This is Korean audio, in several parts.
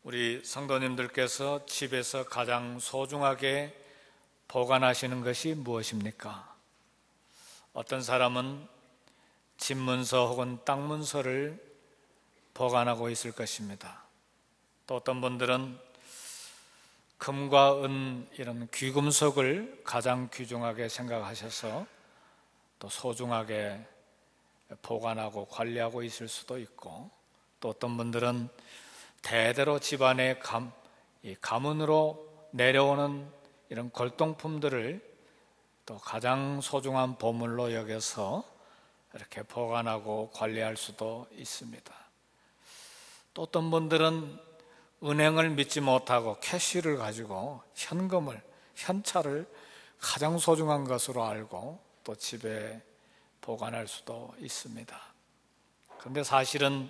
우리 성도님들께서 집에서 가장 소중하게 보관하시는 것이 무엇입니까? 어떤 사람은 집문서 혹은 땅문서를 보관하고 있을 것입니다. 또 어떤 분들은 금과 은 이런 귀금속을 가장 귀중하게 생각하셔서 또 소중하게 보관하고 관리하고 있을 수도 있고, 또 어떤 분들은 대대로 집안의 가문으로 내려오는 이런 골동품들을 또 가장 소중한 보물로 여겨서 이렇게 보관하고 관리할 수도 있습니다. 또 어떤 분들은 은행을 믿지 못하고 캐시를 가지고 현찰을 가장 소중한 것으로 알고 또 집에 보관할 수도 있습니다. 그런데 사실은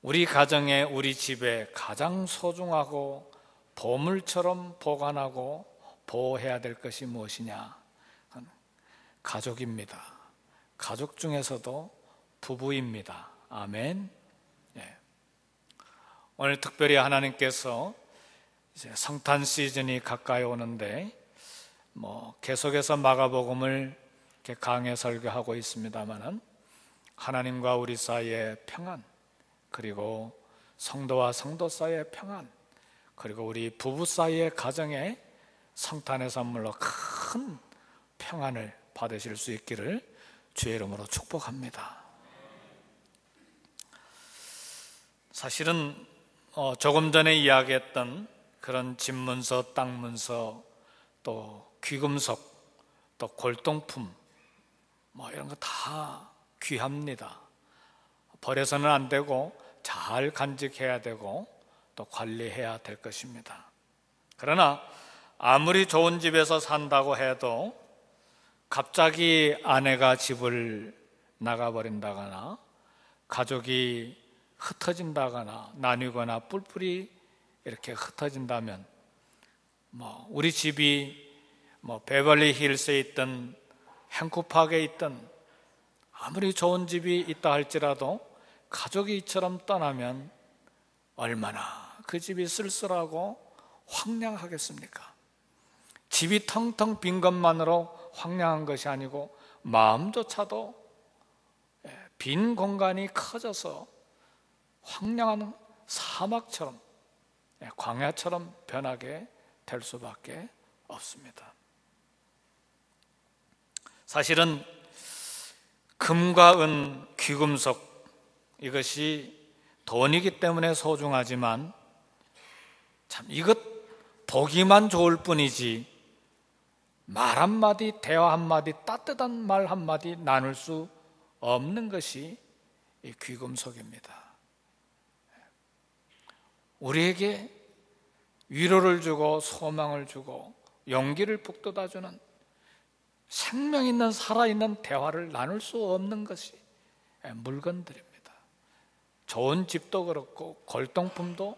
우리 가정에, 우리 집에 가장 소중하고 보물처럼 보관하고 보호해야 될 것이 무엇이냐? 가족입니다. 가족 중에서도 부부입니다. 아멘. 네. 오늘 특별히 하나님께서 이제 성탄 시즌이 가까이 오는데 계속해서 마가복음을 이렇게 강해 설교하고 있습니다만은 하나님과 우리 사이의 평안, 그리고 성도와 성도 사이의 평안, 그리고 우리 부부 사이의 가정에 성탄의 선물로 큰 평안을 받으실 수 있기를 주의 이름으로 축복합니다. 사실은 조금 전에 이야기했던 그런 집문서, 땅문서, 또 귀금속, 또 골동품 이런 거 다 귀합니다. 버려서는 안 되고 잘 간직해야 되고 또 관리해야 될 것입니다. 그러나 아무리 좋은 집에서 산다고 해도 갑자기 아내가 집을 나가버린다거나 가족이 흩어진다거나 나뉘거나 뿔뿔이 이렇게 흩어진다면 우리 집이 베벌리 힐스에 있던 행쿠팍에 있던 아무리 좋은 집이 있다 할지라도 가족이 이처럼 떠나면 얼마나 그 집이 쓸쓸하고 황량하겠습니까? 집이 텅텅 빈 것만으로 황량한 것이 아니고 마음조차도 빈 공간이 커져서 황량한 사막처럼, 광야처럼 변하게 될 수밖에 없습니다. 사실은 금과 은, 귀금속, 이것이 돈이기 때문에 소중하지만 참 이것 보기만 좋을 뿐이지 말 한마디, 대화 한마디, 따뜻한 말 한마디 나눌 수 없는 것이 이 귀금속입니다. 우리에게 위로를 주고 소망을 주고 용기를 북돋아주는 생명 있는 살아있는 대화를 나눌 수 없는 것이 물건들입니다. 좋은 집도 그렇고 골동품도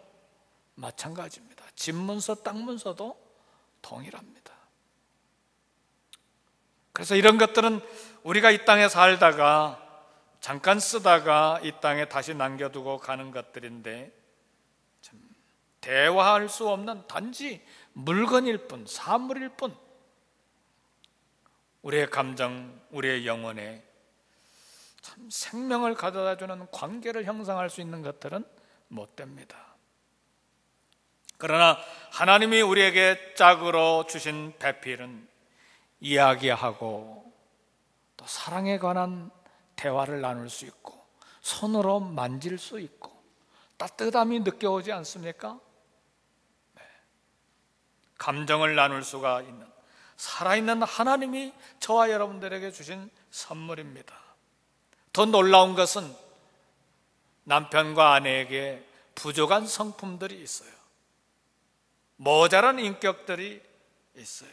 마찬가지입니다. 집문서, 땅문서도 동일합니다. 그래서 이런 것들은 우리가 이 땅에 살다가 잠깐 쓰다가 이 땅에 다시 남겨두고 가는 것들인데 참 대화할 수 없는 단지 물건일 뿐, 사물일 뿐, 우리의 감정, 우리의 영혼에 참 생명을 가져다주는 관계를 형성할 수 있는 것들은 못 됩니다. 그러나 하나님이 우리에게 짝으로 주신 배필은 이야기하고 또 사랑에 관한 대화를 나눌 수 있고 손으로 만질 수 있고 따뜻함이 느껴오지 않습니까? 네. 감정을 나눌 수가 있는 살아있는 하나님이 저와 여러분들에게 주신 선물입니다. 더 놀라운 것은 남편과 아내에게 부족한 성품들이 있어요. 모자란 인격들이 있어요.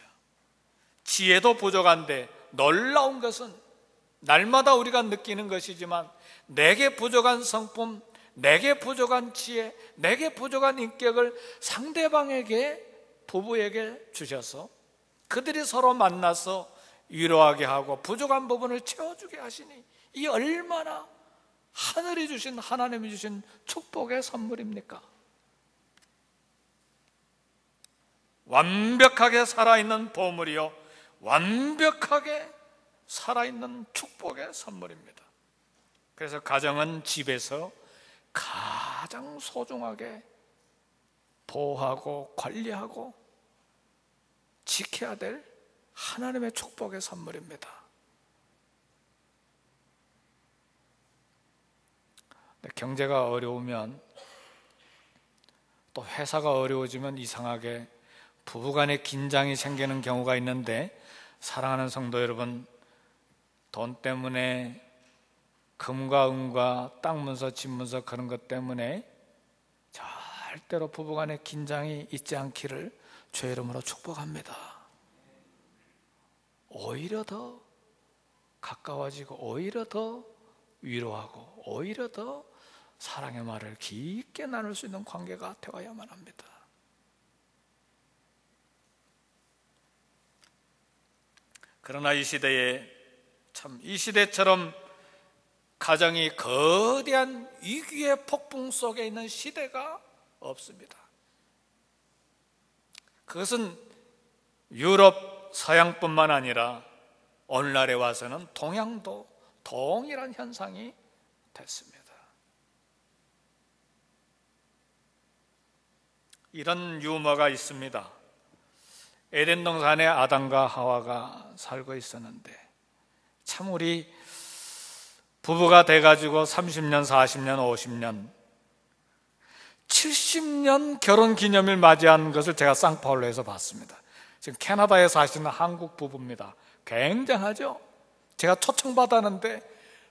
지혜도 부족한데 놀라운 것은 날마다 우리가 느끼는 것이지만 내게 부족한 성품, 내게 부족한 지혜, 내게 부족한 인격을 상대방에게, 부부에게 주셔서 그들이 서로 만나서 위로하게 하고 부족한 부분을 채워주게 하시니 이 얼마나 하늘이 주신, 하나님이 주신 축복의 선물입니까? 완벽하게 살아있는 보물이요, 완벽하게 살아있는 축복의 선물입니다. 그래서 가정은 집에서 가장 소중하게 보호하고 관리하고 지켜야 될 하나님의 축복의 선물입니다. 경제가 어려우면, 또 회사가 어려워지면 이상하게 부부간에 긴장이 생기는 경우가 있는데, 사랑하는 성도 여러분, 돈 때문에, 금과 은과 땅 문서, 집 문서 그런 것 때문에 절대로 부부간에 긴장이 있지 않기를 주의 이름으로 축복합니다. 오히려 더 가까워지고, 오히려 더 위로하고, 오히려 더 사랑의 말을 깊게 나눌 수 있는 관계가 되어야만 합니다. 그러나 이 시대에, 참 이 시대처럼 가정이 거대한 위기의 폭풍 속에 있는 시대가 없습니다. 그것은 유럽, 서양뿐만 아니라 오늘날에 와서는 동양도 동일한 현상이 됐습니다. 이런 유머가 있습니다. 에덴 동산에 아담과 하와가 살고 있었는데, 참 우리 부부가 돼가지고 30년, 40년, 50년, 70년 결혼기념일 맞이한 것을 제가 상파울로에서 봤습니다. 지금 캐나다에 사시는 한국 부부입니다. 굉장하죠? 제가 초청받았는데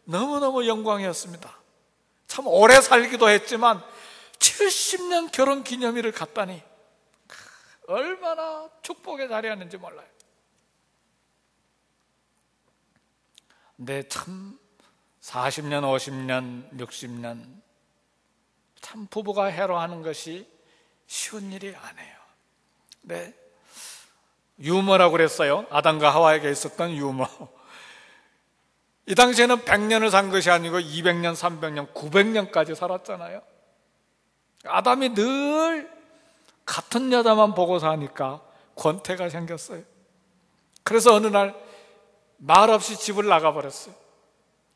너무너무 영광이었습니다. 참 오래 살기도 했지만 70년 결혼기념일을 갔다니 얼마나 축복의 자리였는지 몰라요. 근데 참 40년, 50년, 60년 참 부부가 해로하는 것이 쉬운 일이 아니에요. 네, 유머라고 그랬어요. 아담과 하와에게 있었던 유머. 이 당시에는 100년을 산 것이 아니고 200년, 300년, 900년까지 살았잖아요. 아담이 늘 같은 여자만 보고 사니까 권태가 생겼어요. 그래서 어느 날 말없이 집을 나가버렸어요.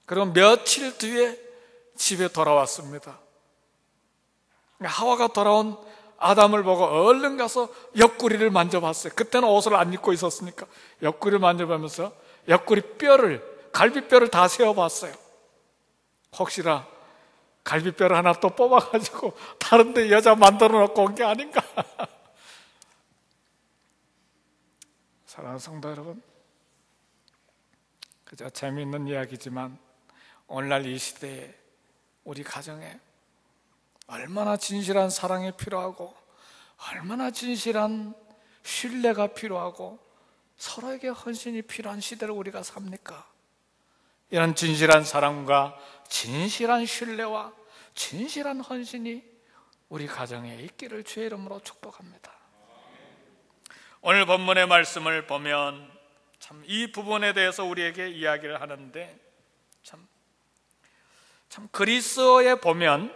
그리고 며칠 뒤에 집에 돌아왔습니다. 하와가 돌아온 아담을 보고 얼른 가서 옆구리를 만져봤어요. 그때는 옷을 안 입고 있었으니까 옆구리를 만져보면서 옆구리 뼈를, 갈비뼈를 다 세어봤어요. 혹시나 갈비뼈를 하나 또 뽑아가지고 다른 데 여자 만들어 놓고 온 게 아닌가. 사랑하는 성도 여러분, 그저 재미있는 이야기지만 오늘날 이 시대에 우리 가정에 얼마나 진실한 사랑이 필요하고, 얼마나 진실한 신뢰가 필요하고, 서로에게 헌신이 필요한 시대를 우리가 삽니까? 이런 진실한 사랑과 진실한 신뢰와 진실한 헌신이 우리 가정에 있기를 주의 이름으로 축복합니다. 오늘 본문의 말씀을 보면 참 이 부분에 대해서 우리에게 이야기를 하는데, 참 그리스어에 보면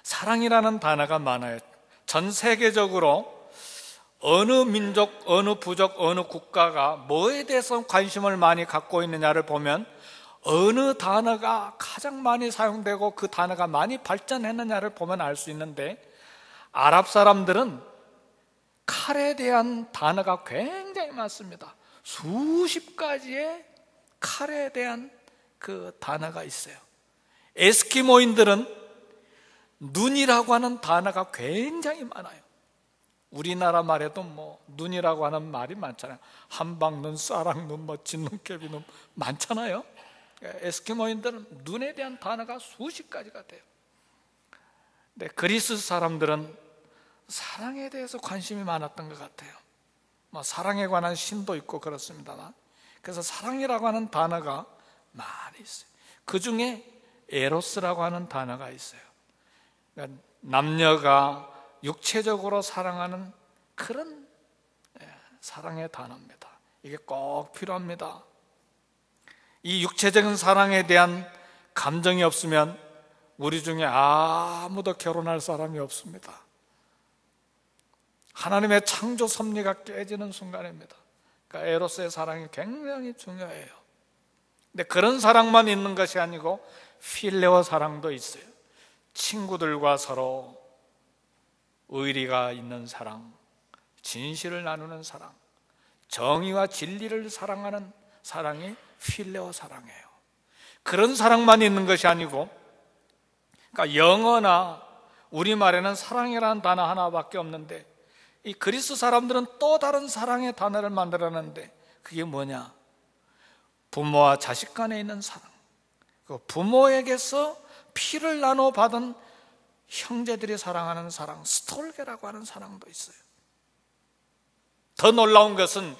사랑이라는 단어가 많아요. 전 세계적으로 어느 민족, 어느 부족, 어느 국가가 뭐에 대해서 관심을 많이 갖고 있느냐를 보면 어느 단어가 가장 많이 사용되고 그 단어가 많이 발전했느냐를 보면 알 수 있는데, 아랍 사람들은 칼에 대한 단어가 굉장히 많습니다. 수십 가지의 칼에 대한 그 단어가 있어요. 에스키모인들은 눈이라고 하는 단어가 굉장히 많아요. 우리나라 말에도 뭐 눈이라고 하는 말이 많잖아요. 한방눈, 쌀랑눈, 뭐 진눈깨비눈 많잖아요. 에스키모인들은 눈에 대한 단어가 수십 가지가 돼요. 근데 그리스 사람들은 사랑에 대해서 관심이 많았던 것 같아요. 뭐 사랑에 관한 신도 있고 그렇습니다만, 그래서 사랑이라고 하는 단어가 많이 있어요. 그 중에 에로스라고 하는 단어가 있어요. 그러니까 남녀가 육체적으로 사랑하는 그런 사랑의 단어입니다. 이게 꼭 필요합니다. 이 육체적인 사랑에 대한 감정이 없으면 우리 중에 아무도 결혼할 사람이 없습니다. 하나님의 창조 섭리가 깨지는 순간입니다. 그러니까 에로스의 사랑이 굉장히 중요해요. 근데 그런 사랑만 있는 것이 아니고 필레오 사랑도 있어요. 친구들과 서로 의리가 있는 사랑, 진실을 나누는 사랑, 정의와 진리를 사랑하는 사랑이 필레오 사랑이에요. 그런 사랑만 있는 것이 아니고, 그러니까 영어나 우리말에는 사랑이라는 단어 하나밖에 없는데 이 그리스 사람들은 또 다른 사랑의 단어를 만들어냈는데 그게 뭐냐? 부모와 자식 간에 있는 사랑, 부모에게서 피를 나눠 받은 형제들이 사랑하는 사랑, 스톨게라고 하는 사랑도 있어요. 더 놀라운 것은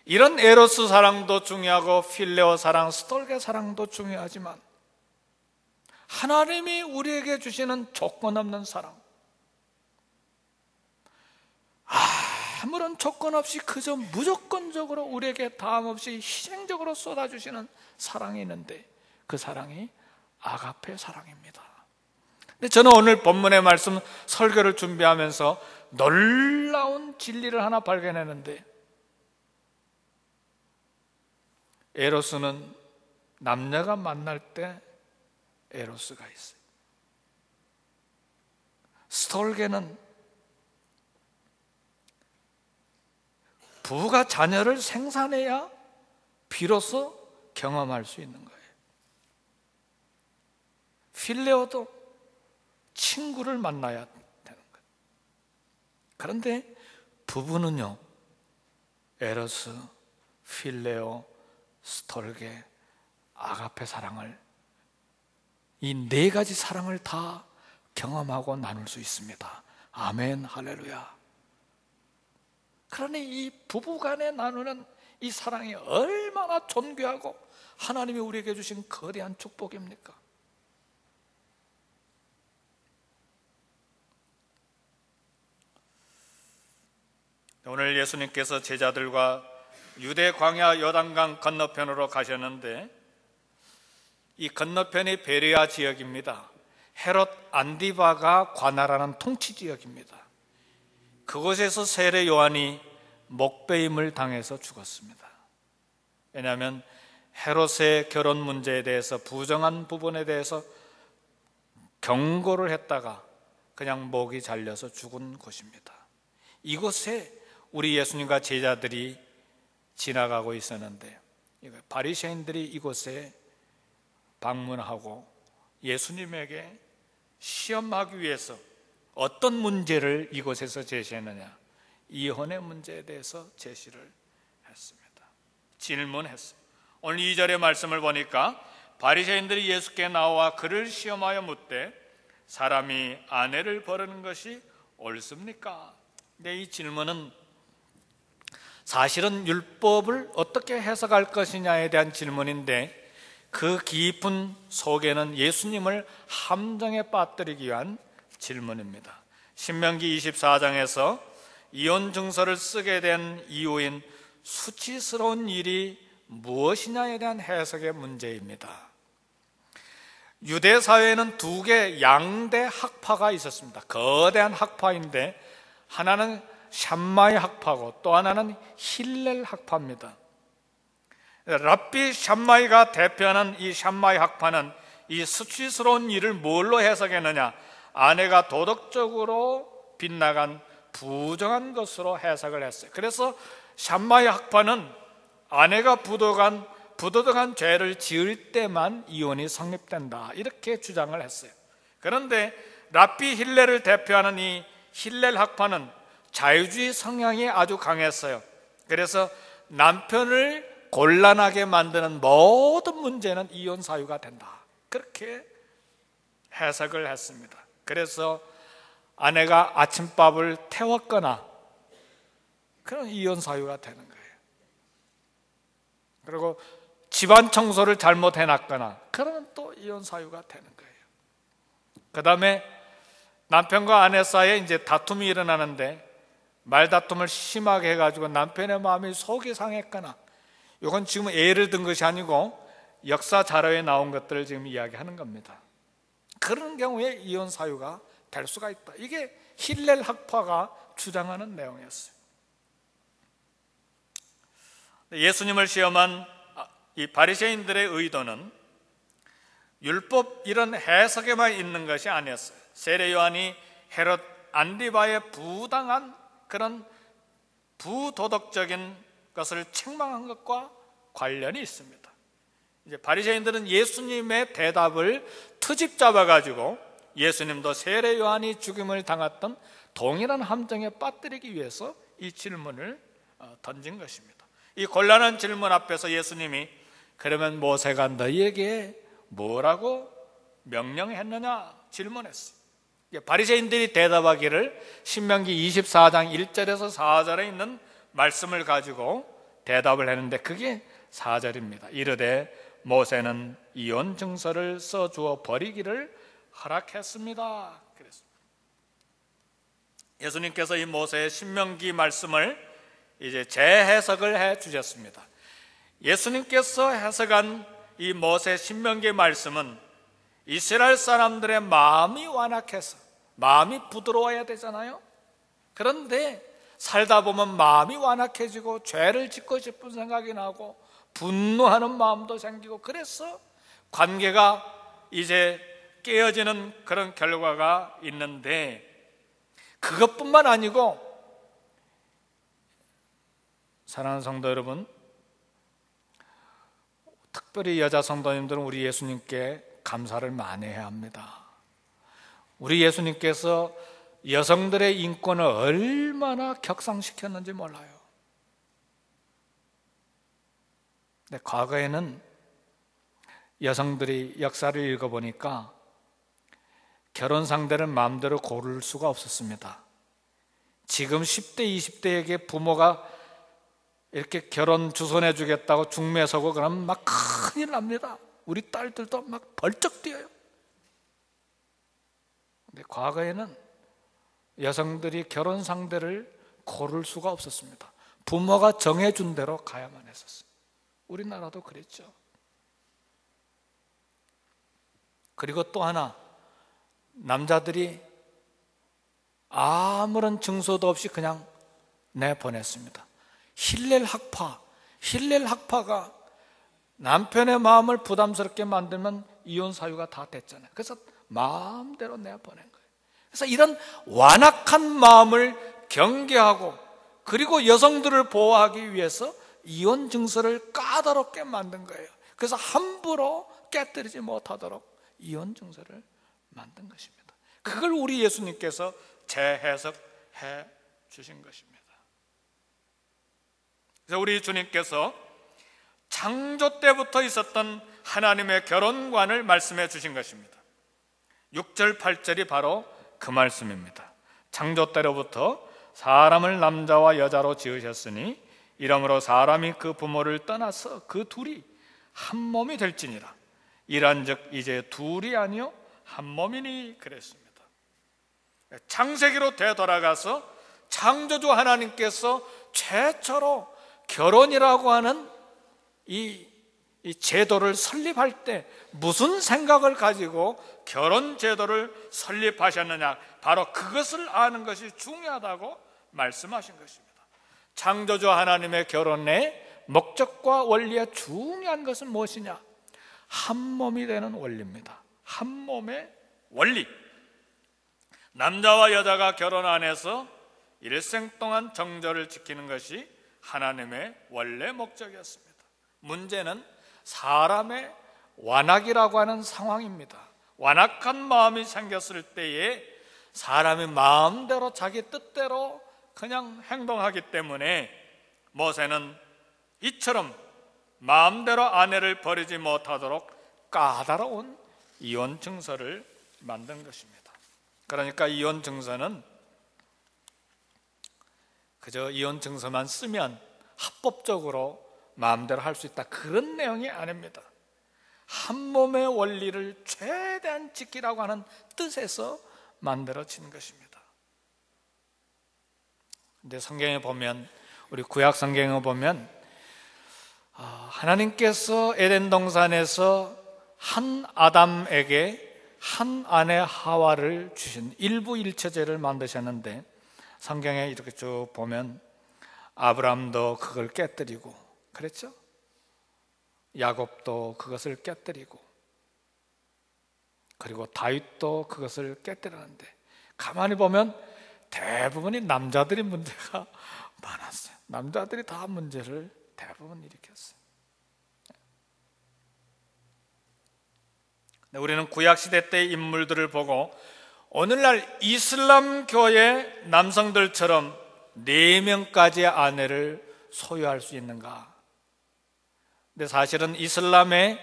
이런 에로스 사랑도 중요하고 필레오 사랑, 스톨게 사랑도 중요하지만 하나님이 우리에게 주시는 조건 없는 사랑, 아무런 조건 없이 그저 무조건적으로 우리에게 다함 없이 희생적으로 쏟아주시는 사랑이 있는데 그 사랑이 아가페 사랑입니다. 근데 저는 오늘 본문의 말씀 설교를 준비하면서 놀라운 진리를 하나 발견했는데, 에로스는 남녀가 만날 때 에로스가 있어요. 스톨게는 부부가 자녀를 생산해야 비로소 경험할 수 있는 거예요. 필레오도 친구를 만나야 되는 거예요. 그런데 부부는요, 에로스, 필레오, 스톨게, 아가페 사랑을, 이 네 가지 사랑을 다 경험하고 나눌 수 있습니다. 아멘, 할렐루야. 그러니 이 부부간에 나누는 이 사랑이 얼마나 존귀하고 하나님이 우리에게 주신 거대한 축복입니까? 오늘 예수님께서 제자들과 유대 광야 요단강 건너편으로 가셨는데 이 건너편이 베레아 지역입니다. 헤롯 안디바가 관할하는 통치 지역입니다. 그곳에서 세례 요한이 목배임을 당해서 죽었습니다. 왜냐하면 헤롯의 결혼 문제에 대해서, 부정한 부분에 대해서 경고를 했다가 그냥 목이 잘려서 죽은 곳입니다. 이곳에 우리 예수님과 제자들이 지나가고 있었는데 바리새인들이 이곳에 방문하고 예수님에게 시험하기 위해서 어떤 문제를 이곳에서 제시했느냐? 이혼의 문제에 대해서 제시를 했습니다. 질문했어요. 오늘 2절의 말씀을 보니까 바리새인들이 예수께 나와 그를 시험하여 묻되 사람이 아내를 버리는 것이 옳습니까? 근데 이 질문은 사실은 율법을 어떻게 해석할 것이냐에 대한 질문인데 그 깊은 속에는 예수님을 함정에 빠뜨리기 위한 질문입니다. 신명기 24장에서 이혼 증서를 쓰게 된 이유인 수치스러운 일이 무엇이냐에 대한 해석의 문제입니다. 유대 사회에는 두 개의 양대 학파가 있었습니다. 거대한 학파인데 하나는 샴마이 학파고 또 하나는 힐렐 학파입니다. 랍비 샴마이가 대표하는 이 샴마이 학파는 이 수치스러운 일을 뭘로 해석했느냐? 아내가 도덕적으로 빗나간 부정한 것으로 해석을 했어요. 그래서 샴마이 학파는 아내가 부도덕한 죄를 지을 때만 이혼이 성립된다, 이렇게 주장을 했어요. 그런데 랍비 힐렐을 대표하는 이 힐렐 학파는 자유주의 성향이 아주 강했어요. 그래서 남편을 곤란하게 만드는 모든 문제는 이혼 사유가 된다, 그렇게 해석을 했습니다. 그래서 아내가 아침밥을 태웠거나 그런 이혼 사유가 되는 거예요. 그리고 집안 청소를 잘못해놨거나 그러면 또 이혼 사유가 되는 거예요. 그 다음에 남편과 아내 사이에 이제 다툼이 일어나는데 말다툼을 심하게 해가지고 남편의 마음이 속이 상했거나, 이건 지금 예를 든 것이 아니고 역사 자료에 나온 것들을 지금 이야기하는 겁니다. 그런 경우에 이혼 사유가 될 수가 있다. 이게 힐렐 학파가 주장하는 내용이었어요. 예수님을 시험한 이 바리새인들의 의도는 율법 이런 해석에만 있는 것이 아니었어요. 세례 요한이 헤롯 안디바의 부당한 그런 부도덕적인 것을 책망한 것과 관련이 있습니다. 이제 바리새인들은 예수님의 대답을 트집 잡아가지고 예수님도 세례 요한이 죽임을 당했던 동일한 함정에 빠뜨리기 위해서 이 질문을 던진 것입니다. 이 곤란한 질문 앞에서 예수님이 그러면 모세가 너희에게 뭐라고 명령했느냐 질문했어요. 바리새인들이 대답하기를 신명기 24장 1절에서 4절에 있는 말씀을 가지고 대답을 했는데 그게 4절입니다. 이르되 모세는 이혼 증서를 써주어 버리기를 허락했습니다. 그랬습니다. 예수님께서 이 모세의 신명기 말씀을 이제 재해석을 해 주셨습니다. 예수님께서 해석한 이 모세 신명기 말씀은 이스라엘 사람들의 마음이 완악해서 마음이 부드러워야 되잖아요. 그런데 살다 보면 마음이 완악해지고 죄를 짓고 싶은 생각이 나고 분노하는 마음도 생기고 그래서 관계가 이제 깨어지는 그런 결과가 있는데 그것뿐만 아니고 사랑하는 성도 여러분, 특별히 여자 성도님들은 우리 예수님께 감사를 많이 해야 합니다. 우리 예수님께서 여성들의 인권을 얼마나 격상시켰는지 몰라요. 근데 과거에는 여성들이 역사를 읽어보니까 결혼 상대를 마음대로 고를 수가 없었습니다. 지금 10대, 20대에게 부모가 이렇게 결혼 주선해 주겠다고 중매 서고 그러면 막 큰일 납니다. 우리 딸들도 막 벌쩍 뛰어요. 근데 과거에는 여성들이 결혼 상대를 고를 수가 없었습니다. 부모가 정해준 대로 가야만 했었어요. 우리나라도 그랬죠. 그리고 또 하나, 남자들이 아무런 증서도 없이 그냥 내보냈습니다. 힐렐 학파가 남편의 마음을 부담스럽게 만들면 이혼 사유가 다 됐잖아요. 그래서 마음대로 내보낸 거예요. 그래서 이런 완악한 마음을 경계하고 그리고 여성들을 보호하기 위해서 이혼 증서를 까다롭게 만든 거예요. 그래서 함부로 깨뜨리지 못하도록 이혼 증서를 만든 것입니다. 그걸 우리 예수님께서 재해석해 주신 것입니다. 그래서 우리 주님께서 창조 때부터 있었던 하나님의 결혼관을 말씀해 주신 것입니다. 6절 8절이 바로 그 말씀입니다. 창조 때로부터 사람을 남자와 여자로 지으셨으니 이러므로 사람이 그 부모를 떠나서 그 둘이 한 몸이 될지니라. 이란즉 이제 둘이 아니요 한 몸이니 그랬습니다. 창세기로 되돌아가서 창조주 하나님께서 최초로 결혼이라고 하는 이 제도를 설립할 때 무슨 생각을 가지고 결혼 제도를 설립하셨느냐, 바로 그것을 아는 것이 중요하다고 말씀하신 것입니다. 창조주 하나님의 결혼의 목적과 원리의 중요한 것은 무엇이냐? 한 몸이 되는 원리입니다. 한 몸의 원리. 남자와 여자가 결혼 안에서 일생 동안 정절을 지키는 것이 하나님의 원래 목적이었습니다. 문제는 사람의 완악이라고 하는 상황입니다. 완악한 마음이 생겼을 때에 사람이 마음대로 자기 뜻대로 그냥 행동하기 때문에 모세는 이처럼 마음대로 아내를 버리지 못하도록 까다로운 이혼 증서를 만든 것입니다. 그러니까 이혼 증서는 그저 이혼 증서만 쓰면 합법적으로 마음대로 할 수 있다, 그런 내용이 아닙니다. 한 몸의 원리를 최대한 지키라고 하는 뜻에서 만들어진 것입니다. 근데 성경에 보면, 우리 구약 성경에 보면 하나님께서 에덴 동산에서 한 아담에게 한 아내 하와를 주신 일부일체제를 만드셨는데, 성경에 이렇게 쭉 보면 아브라함도 그걸 깨뜨리고 그랬죠? 야곱도 그것을 깨뜨리고 그리고 다윗도 그것을 깨뜨리는데 가만히 보면 대부분이 남자들이 문제가 많았어요. 남자들이 다 문제를 대부분 일으켰어요. 우리는 구약시대 때의 인물들을 보고 오늘날 이슬람교의 남성들처럼 4명까지의 아내를 소유할 수 있는가? 근데 사실은 이슬람의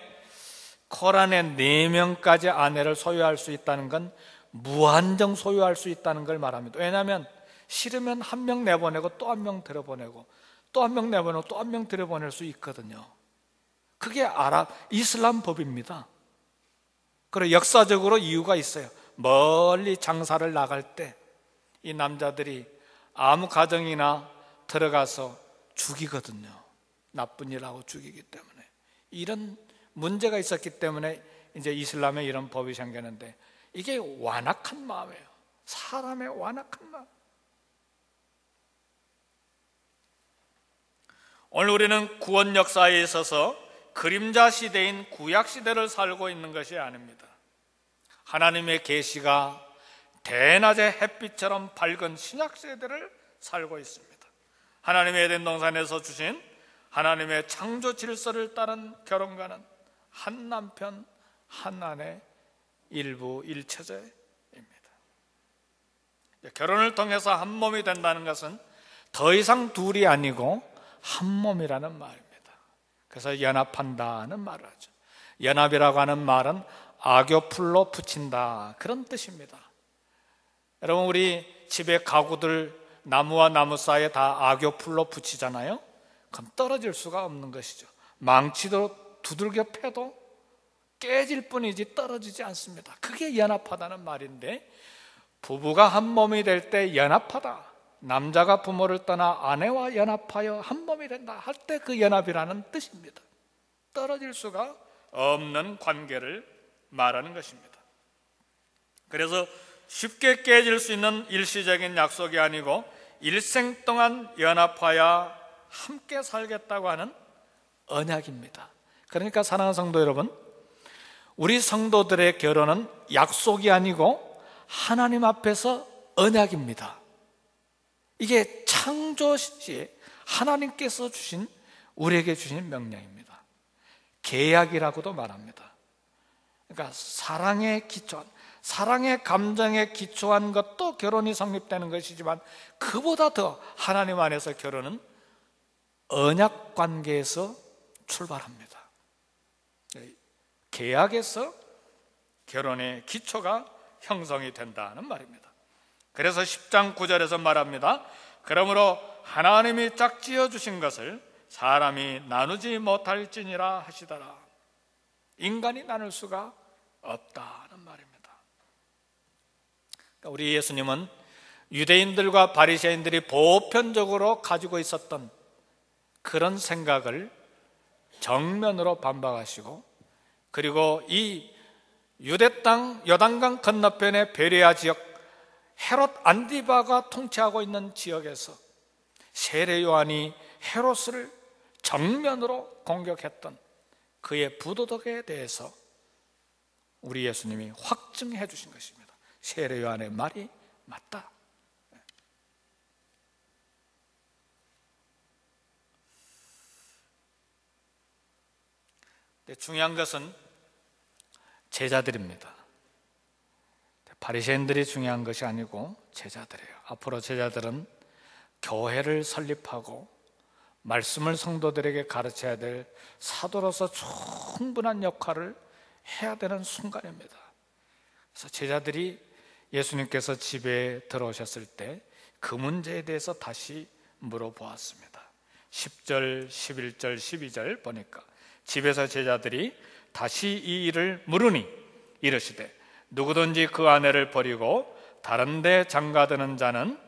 코란에 4명까지 아내를 소유할 수 있다는 건 무한정 소유할 수 있다는 걸 말합니다. 왜냐하면 싫으면 1명 내보내고 또 1명 들여보내고 또 1명 내보내고 또 1명 들여보낼 수 있거든요. 그게 이슬람 법입니다. 그리고 역사적으로 이유가 있어요. 멀리 장사를 나갈 때 이 남자들이 아무 가정이나 들어가서 죽이거든요. 나쁜 일하고 죽이기 때문에. 이런 문제가 있었기 때문에 이제 이슬람에 이런 법이 생겼는데 이게 완악한 마음이에요. 사람의 완악한 마음. 오늘 우리는 구원 역사에 있어서 그림자 시대인 구약 시대를 살고 있는 것이 아닙니다. 하나님의 계시가 대낮의 햇빛처럼 밝은 신약 시대를 살고 있습니다. 하나님의 에덴 동산에서 주신 하나님의 창조 질서를 따른 결혼과는 한 남편 한 아내 일부 일체제입니다. 결혼을 통해서 한 몸이 된다는 것은 더 이상 둘이 아니고 한 몸이라는 말입니다. 그래서 연합한다는 말을 하죠. 연합이라고 하는 말은 아교풀로 붙인다 그런 뜻입니다. 여러분 우리 집에 가구들 나무와 나무 사이에 다 아교풀로 붙이잖아요. 그럼 떨어질 수가 없는 것이죠. 망치도 두들겨 패도 깨질 뿐이지 떨어지지 않습니다. 그게 연합하다는 말인데 부부가 한 몸이 될 때 연합하다. 남자가 부모를 떠나 아내와 연합하여 한 몸이 된다 할 때 그 연합이라는 뜻입니다. 떨어질 수가 없는 관계를 말하는 것입니다. 그래서 쉽게 깨질 수 있는 일시적인 약속이 아니고 일생 동안 연합하여 함께 살겠다고 하는 언약입니다. 그러니까 사랑하는 성도 여러분, 우리 성도들의 결혼은 약속이 아니고 하나님 앞에서 언약입니다. 이게 창조 시에 하나님께서 주신 우리에게 주신 명령입니다. 계약이라고도 말합니다. 그러니까 사랑의 기초한, 사랑의 감정에 기초한 것도 결혼이 성립되는 것이지만 그보다 더 하나님 안에서 결혼은 언약 관계에서 출발합니다. 계약에서 결혼의 기초가 형성이 된다는 말입니다. 그래서 10장 9절에서 말합니다. 그러므로 하나님이 짝지어 주신 것을 사람이 나누지 못할지니라 하시더라. 인간이 나눌 수가 없다는 말입니다. 우리 예수님은 유대인들과 바리새인들이 보편적으로 가지고 있었던 그런 생각을 정면으로 반박하시고, 그리고 이 유대 땅 요단강 건너편의 베레아 지역 헤롯 안디바가 통치하고 있는 지역에서 세례 요한이 헤롯을 정면으로 공격했던 그의 부도덕에 대해서 우리 예수님이 확증해 주신 것입니다. 세례 요한의 말이 맞다. 중요한 것은 제자들입니다. 바리새인들이 중요한 것이 아니고 제자들이에요. 앞으로 제자들은 교회를 설립하고 말씀을 성도들에게 가르쳐야 될 사도로서 충분한 역할을 해야 되는 순간입니다. 그래서 제자들이 예수님께서 집에 들어오셨을 때 그 문제에 대해서 다시 물어보았습니다. 10절, 11절, 12절 보니까 집에서 제자들이 다시 이 일을 물으니 이르시되 누구든지 그 아내를 버리고 다른 데 장가드는 자는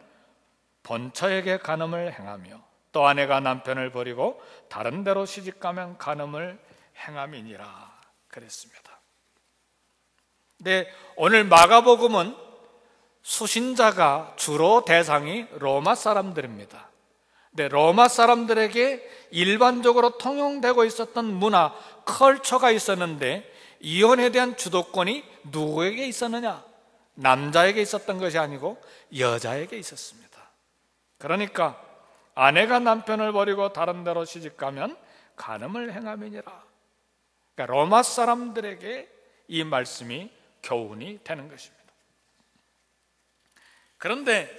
본처에게 간음을 행하며 또 아내가 남편을 버리고 다른 데로 시집가면 간음을 행함이니라 그랬습니다. 근데 오늘 마가복음은 수신자가 주로 대상이 로마 사람들입니다. 근데 로마 사람들에게 일반적으로 통용되고 있었던 문화, 컬처가 있었는데 이혼에 대한 주도권이 누구에게 있었느냐? 남자에게 있었던 것이 아니고 여자에게 있었습니다. 그러니까 아내가 남편을 버리고 다른 데로 시집가면 간음을 행함이니라. 그러니까 로마 사람들에게 이 말씀이 교훈이 되는 것입니다. 그런데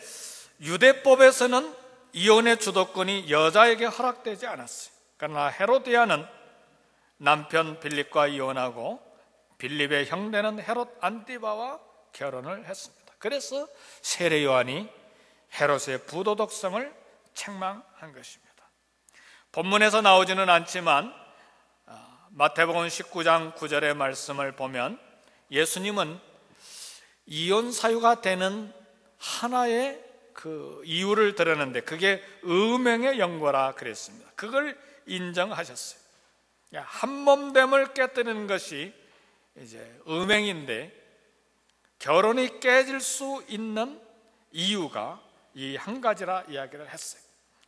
유대법에서는 이혼의 주도권이 여자에게 허락되지 않았어요. 그러나 헤로디아는 남편 빌립과 이혼하고 빌립의 형제는 헤롯 안티바와 결혼을 했습니다. 그래서 세례 요한이 헤롯의 부도덕성을 책망한 것입니다. 본문에서 나오지는 않지만 마태복음 19장 9절의 말씀을 보면 예수님은 이혼 사유가 되는 하나의 그 이유를 들었는데 그게 음행의 연고라 그랬습니다. 그걸 인정하셨어요. 한몸됨을 깨뜨리는 것이 이제 음행인데 결혼이 깨질 수 있는 이유가 이 한 가지라 이야기를 했어요.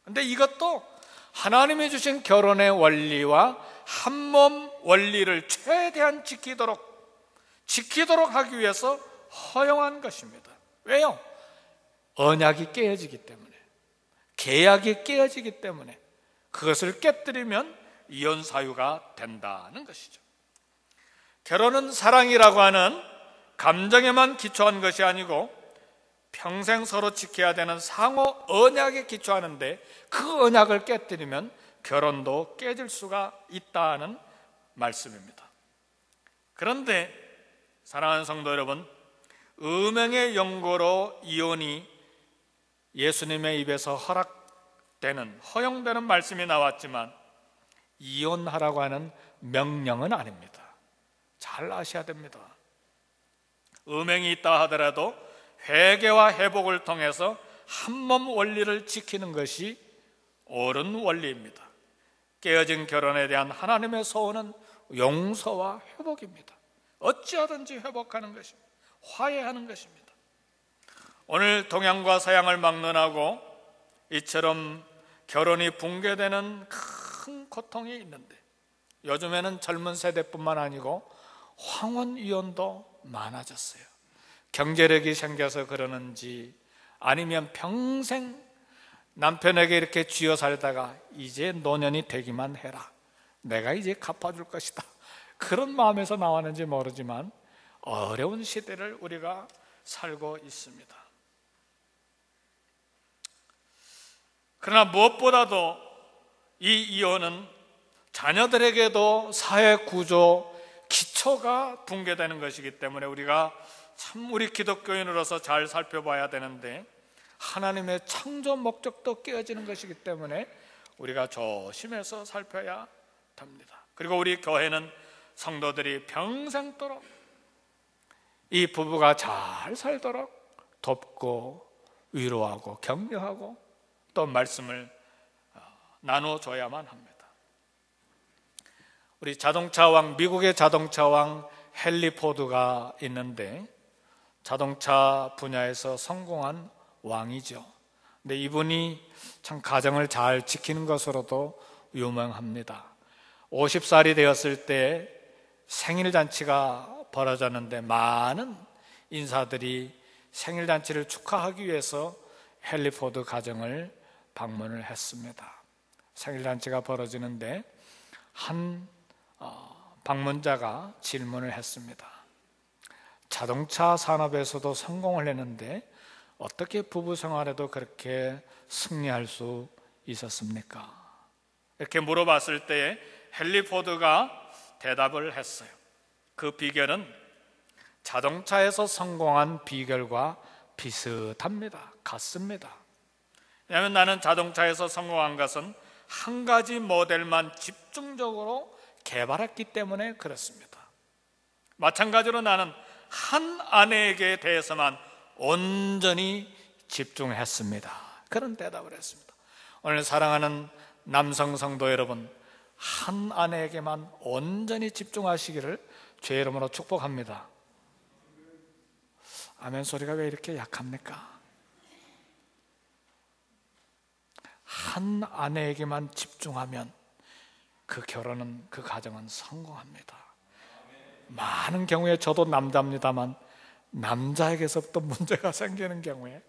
근데 이것도 하나님이 주신 결혼의 원리와 한몸 원리를 최대한 지키도록 하기 위해서 허용한 것입니다. 왜요? 언약이 깨어지기 때문에, 계약이 깨어지기 때문에 그것을 깨뜨리면 이혼 사유가 된다는 것이죠. 결혼은 사랑이라고 하는 감정에만 기초한 것이 아니고 평생 서로 지켜야 되는 상호 언약에 기초하는데 그 언약을 깨뜨리면 결혼도 깨질 수가 있다는 말씀입니다. 그런데 사랑하는 성도 여러분, 음행의 연고로 이혼이 예수님의 입에서 허용되는 말씀이 나왔지만 이혼하라고 하는 명령은 아닙니다. 잘 아셔야 됩니다. 음행이 있다 하더라도 회개와 회복을 통해서 한몸 원리를 지키는 것이 옳은 원리입니다. 깨어진 결혼에 대한 하나님의 소원은 용서와 회복입니다. 어찌하든지 회복하는 것입니다. 화해하는 것입니다. 오늘 동양과 서양을 막론하고 이처럼 결혼이 붕괴되는 큰 고통이 있는데 요즘에는 젊은 세대뿐만 아니고 황혼 이혼도 많아졌어요. 경제력이 생겨서 그러는지 아니면 평생 남편에게 이렇게 쥐어 살다가 이제 노년이 되기만 해라, 내가 이제 갚아줄 것이다, 그런 마음에서 나왔는지 모르지만 어려운 시대를 우리가 살고 있습니다. 그러나 무엇보다도 이 이혼은 자녀들에게도 사회 구조 기초가 붕괴되는 것이기 때문에 우리가 참 우리 기독교인으로서 잘 살펴봐야 되는데 하나님의 창조 목적도 깨어지는 것이기 때문에 우리가 조심해서 살펴야 합니다. 그리고 우리 교회는 성도들이 평생도록 이 부부가 잘 살도록 돕고 위로하고 격려하고 또 말씀을 나눠줘야만 합니다. 우리 미국의 자동차왕 헨리 포드가 있는데 자동차 분야에서 성공한 왕이죠. 근데 이분이 참 가정을 잘 지키는 것으로도 유명합니다. 50살이 되었을 때 생일잔치가 벌어졌는데 많은 인사들이 생일잔치를 축하하기 위해서 헨리 포드 가정을 방문을 했습니다. 생일잔치가 벌어지는데 한 방문자가 질문을 했습니다. 자동차 산업에서도 성공을 했는데 어떻게 부부 생활에도 그렇게 승리할 수 있었습니까? 이렇게 물어봤을 때에 헨리 포드가 대답을 했어요. 그 비결은 자동차에서 성공한 비결과 비슷합니다. 같습니다. 왜냐하면 나는 자동차에서 성공한 것은 한 가지 모델만 집중적으로 개발했기 때문에 그렇습니다. 마찬가지로 나는 한 아내에게 대해서만 온전히 집중했습니다. 그런 대답을 했습니다. 오늘 사랑하는 남성 성도 여러분, 한 아내에게만 온전히 집중하시기를 주의 이름으로 축복합니다. 아멘 소리가 왜 이렇게 약합니까? 한 아내에게만 집중하면 그 결혼은, 그 가정은 성공합니다. 많은 경우에 저도 남자입니다만 남자에게서부터 문제가 생기는 경우에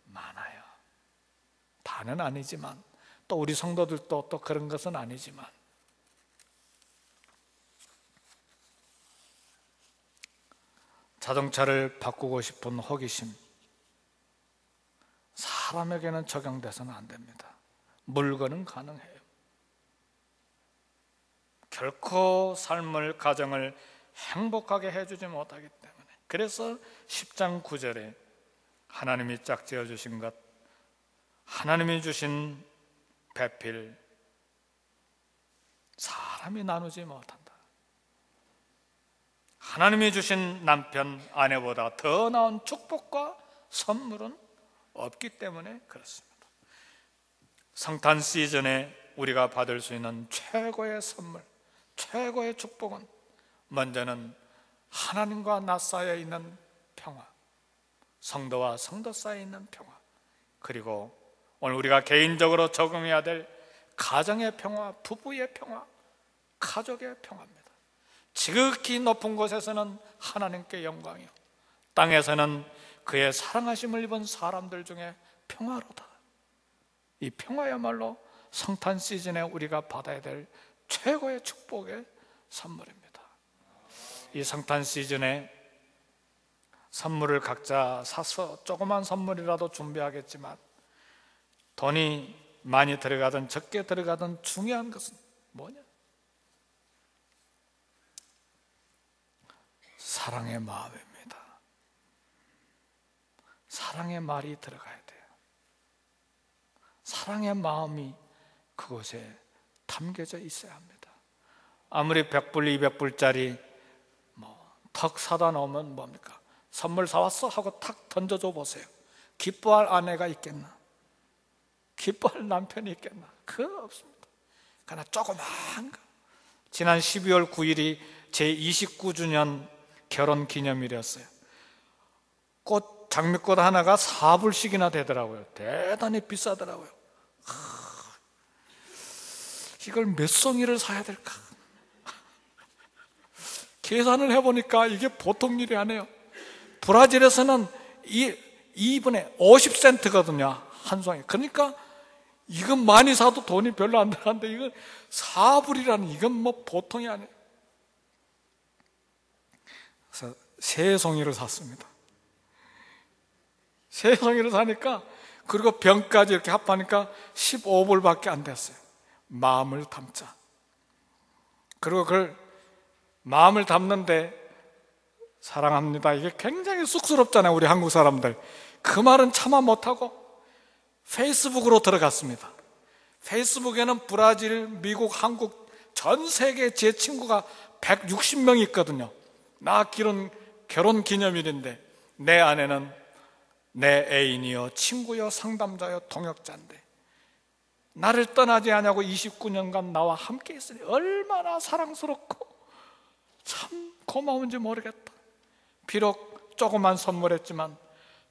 많아요. 다는 아니지만, 또 우리 성도들도 또 그런 것은 아니지만, 자동차를 바꾸고 싶은 호기심, 사람에게는 적용돼서는 안 됩니다. 물건은 가능해요. 결코 삶을, 가정을 행복하게 해주지 못하기 때문에. 그래서 10장 9절에 하나님이 짝지어 주신 것, 하나님이 주신 배필, 사람이 나누지 못한다. 하나님이 주신 남편, 아내보다 더 나은 축복과 선물은 없기 때문에 그렇습니다. 성탄 시즌에 우리가 받을 수 있는 최고의 선물, 최고의 축복은 먼저는 하나님과 나 사이에 있는 평화, 성도와 성도 사이에 있는 평화, 그리고 오늘 우리가 개인적으로 적용해야 될 가정의 평화, 부부의 평화, 가족의 평화입니다. 지극히 높은 곳에서는 하나님께 영광이요, 땅에서는 그의 사랑하심을 입은 사람들 중에 평화로다. 이 평화야말로 성탄 시즌에 우리가 받아야 될 최고의 축복의 선물입니다. 이 성탄 시즌에 선물을 각자 사서 조그만 선물이라도 준비하겠지만, 돈이 많이 들어가든 적게 들어가든 중요한 것은 뭐냐? 사랑의 마음입니다. 사랑의 말이 들어가야 돼요. 사랑의 마음이 그곳에 담겨져 있어야 합니다. 아무리 100불, 200불짜리 턱 사다 놓으면 뭡니까? 선물 사왔어? 하고 탁 던져줘 보세요. 기뻐할 아내가 있겠나? 기뻐할 남편이 있겠나? 그거 없습니다. 그러나 조그만 거. 지난 12월 9일이 제 29주년 결혼 기념일이었어요. 장미꽃 하나가 4불씩이나 되더라고요. 대단히 비싸더라고요. 이걸 몇 송이를 사야 될까? 계산을 해보니까 이게 보통 일이 아니에요. 브라질에서는 2분의 50센트거든요, 한 송이. 그러니까 이건 많이 사도 돈이 별로 안 들어가는데 이건 4불이라는, 이건 뭐 보통이 아니에요. 그래서 3송이를 샀습니다. 3송이를 사니까, 그리고 병까지 이렇게 합하니까 15불밖에 안 됐어요. 마음을 담자. 그리고 그걸 마음을 담는데, 사랑합니다, 이게 굉장히 쑥스럽잖아요, 우리 한국 사람들. 그 말은 차마 못하고 페이스북으로 들어갔습니다. 페이스북에는 브라질, 미국, 한국 전 세계 제 친구가 160명이 있거든요. 나 결혼 기념일인데 내 아내는 내 애인이요, 친구요, 상담자요, 동역자인데 나를 떠나지 않냐고 29년간 나와 함께 있으니 얼마나 사랑스럽고 참 고마운지 모르겠다. 비록 조그만 선물했지만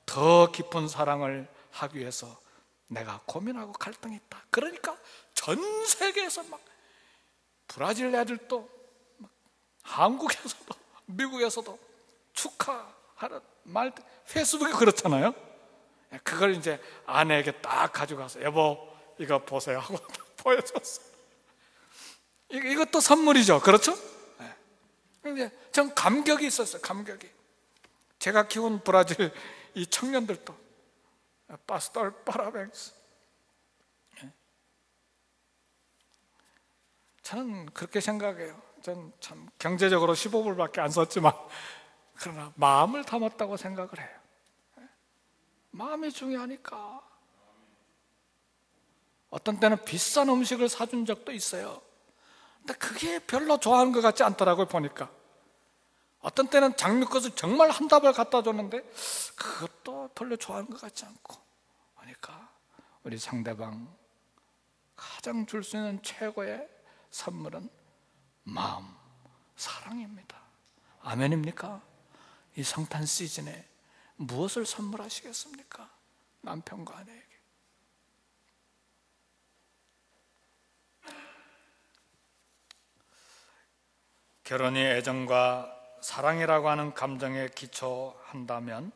더 깊은 사랑을 하기 위해서 내가 고민하고 갈등이 있다. 그러니까 전 세계에서 막 브라질 애들도 막 한국에서도 미국에서도 축하하는 말, 페이스북에 그렇잖아요. 그걸 이제 아내에게 딱 가져가서 여보 이거 보세요 하고 보여줬어요. 이것도 선물이죠, 그렇죠? 근데 전 감격이 있었어요. 감격이. 제가 키운 브라질 이 청년들도 파스톨 파라뱅스, 저는 그렇게 생각해요. 전 참 경제적으로 15불밖에 안 썼지만 그러나 마음을 담았다고 생각을 해요. 마음이 중요하니까. 어떤 때는 비싼 음식을 사준 적도 있어요. 근데 그게 별로 좋아하는 것 같지 않더라고요, 보니까. 어떤 때는 장미꽃을 정말 한 답을 갖다 줬는데 그것도 별로 좋아하는 것 같지 않고. 그러니까 우리 상대방 가장 줄 수 있는 최고의 선물은 마음, 사랑입니다. 아멘입니까? 이 성탄 시즌에 무엇을 선물하시겠습니까? 남편과 아내에게. 결혼이 애정과 사랑이라고 하는 감정에 기초한다면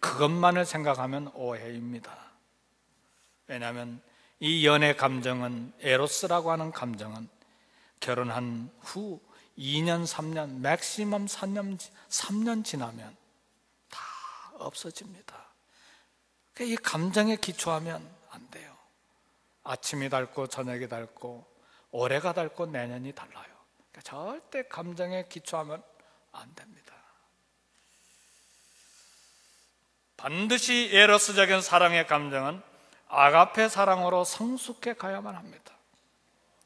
그것만을 생각하면 오해입니다. 왜냐하면 이 연애 감정은, 에로스라고 하는 감정은 결혼한 후 2년, 3년, 맥시멈 3년 지나면 다 없어집니다. 이 감정에 기초하면 안 돼요. 아침이 닳고 저녁이 닳고 올해가 닳고 내년이 달라요. 그러니까 절대 감정에 기초하면 안 됩니다. 반드시 에로스적인 사랑의 감정은 아가페 사랑으로 성숙해 가야만 합니다.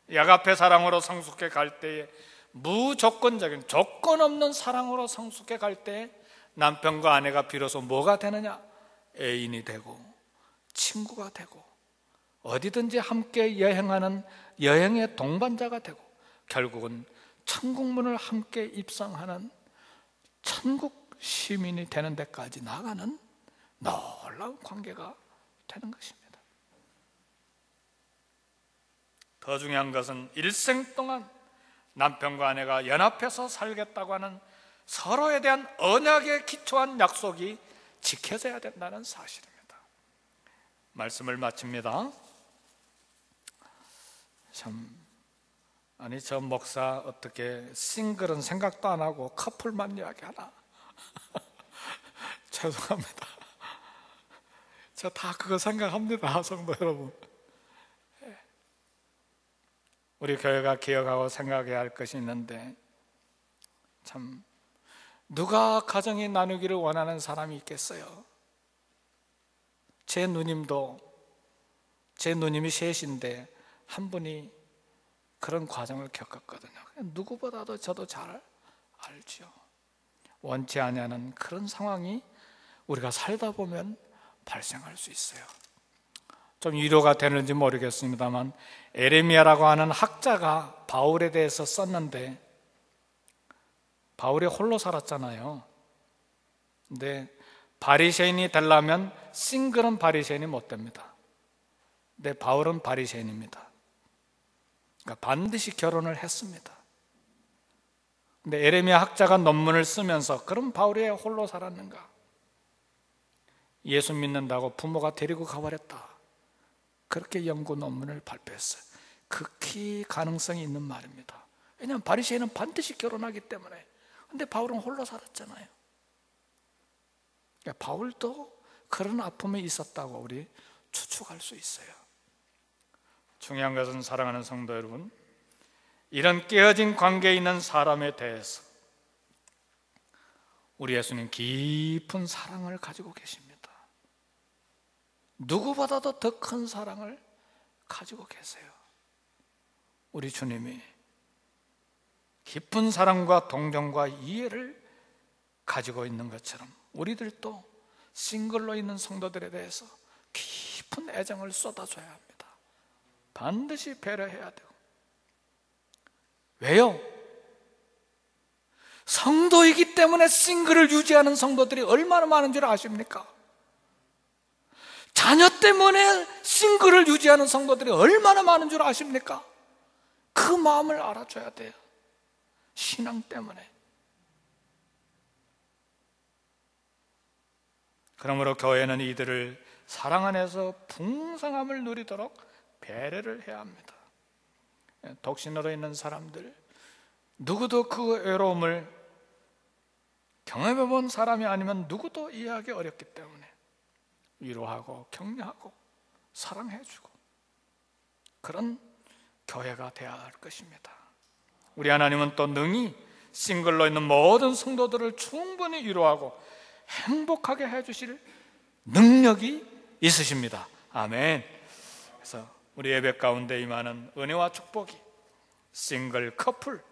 이 아가페 사랑으로 성숙해 갈 때에 무조건적인, 조건 없는 사랑으로 성숙해 갈 때에 남편과 아내가 비로소 뭐가 되느냐? 애인이 되고 친구가 되고 어디든지 함께 여행하는 여행의 동반자가 되고 결국은 천국문을 함께 입성하는 천국 시민이 되는 데까지 나가는 놀라운 관계가 되는 것입니다. 더 중요한 것은 일생 동안 남편과 아내가 연합해서 살겠다고 하는 서로에 대한 언약에 기초한 약속이 지켜져야 된다는 사실입니다. 말씀을 마칩니다. 저 목사 어떻게 싱글은 생각도 안 하고 커플만 이야기하나? 죄송합니다. 저 다 그거 생각합니다, 성도 여러분. 우리 교회가 기억하고 생각해야 할 것이 있는데, 참 누가 가정이 나누기를 원하는 사람이 있겠어요? 제 누님이 셋인데 한 분이 그런 과정을 겪었거든요. 누구보다도 저도 잘 알죠. 원치 않냐는 그런 상황이 우리가 살다 보면 발생할 수 있어요. 좀 위로가 되는지 모르겠습니다만 에레미야라고 하는 학자가 바울에 대해서 썼는데, 바울이 홀로 살았잖아요. 근데 바리새인이 되려면 싱글은 바리새인이 못 됩니다. 근데 바울은 바리새인입니다. 그러니까 반드시 결혼을 했습니다. 근데 에레미야 학자가 논문을 쓰면서 그럼 바울이 홀로 살았는가? 예수 믿는다고 부모가 데리고 가버렸다. 그렇게 연구 논문을 발표했어요. 극히 가능성이 있는 말입니다. 왜냐하면 바리새인은 반드시 결혼하기 때문에. 근데 바울은 홀로 살았잖아요. 그러니까 바울도 그런 아픔이 있었다고 우리 추측할 수 있어요. 중요한 것은 사랑하는 성도 여러분, 이런 깨어진 관계에 있는 사람에 대해서 우리 예수님 깊은 사랑을 가지고 계십니다. 누구보다도 더 큰 사랑을 가지고 계세요. 우리 주님이 깊은 사랑과 동정과 이해를 가지고 있는 것처럼 우리들도 싱글로 있는 성도들에 대해서 깊은 애정을 쏟아줘야 합니다. 반드시 배려해야 되고. 왜요? 성도이기 때문에 싱글을 유지하는 성도들이 얼마나 많은 줄 아십니까? 자녀 때문에 싱글을 유지하는 성도들이 얼마나 많은 줄 아십니까? 그 마음을 알아줘야 돼요. 신앙 때문에. 그러므로 교회는 이들을 사랑 안에서 풍성함을 누리도록 배려를 해야 합니다. 독신으로 있는 사람들, 누구도 그 외로움을 경험해 본 사람이 아니면 누구도 이해하기 어렵기 때문에 위로하고 격려하고 사랑해주고 그런 교회가 되어야 할 것입니다. 우리 하나님은 또 능히 싱글로 있는 모든 성도들을 충분히 위로하고 행복하게 해주실 능력이 있으십니다. 아멘. 그래서 우리 예배 가운데 임하는 은혜와 축복이 싱글 커플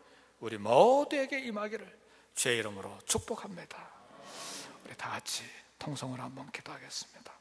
우리 모두에게 임하기를 주의 이름으로 축복합니다. 우리 다 같이 통성을 한번 기도하겠습니다.